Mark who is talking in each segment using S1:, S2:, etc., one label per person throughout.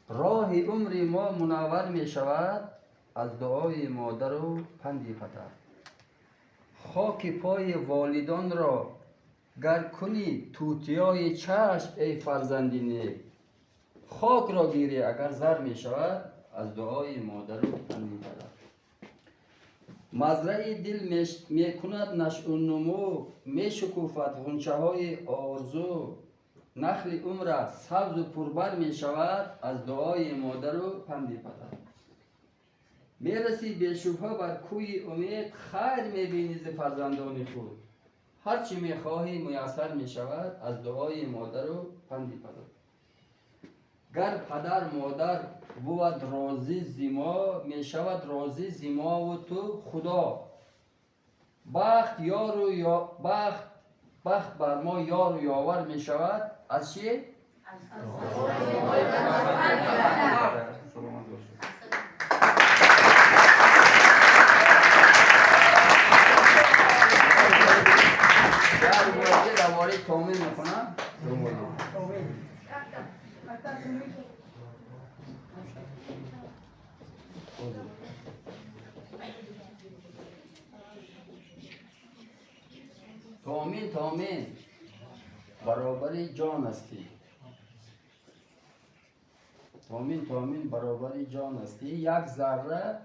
S1: راه عمر ما منور می شود از دعای مادر و پند پدر. خاک پای والدان را گر کنی توتیای چشم ای فرزندی نیک. خاک را گیری اگر زر می شود از دعای مادر و پند پدر. مزرعه دل می کند نشء و نمو، می شکوفد غنچه های آرزو. نخل عمرت سبز و پربر می شود از دعای مادر و پند پدر. می رسی بی شبهه بر کوی امید، خیر می بینی ز فرزندان خود. هرچی می خواهی میسر می شود از دعای مادر و پند پدر. گر پدر مادر بود راضی زما، می شود راضی زما و تو خدا. بخت بر ما یار و یاور می شود از چی؟ درباره تومین میکنم. تومین برابر جان استی. تومین برابر جان استی. یک ذره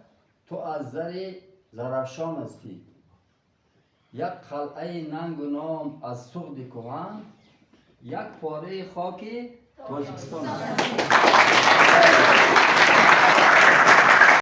S1: تو از زر زرافشان استی. یک قلعه ننگ و نام از سغد کهن، یک پاره خاک تاجیکستان است.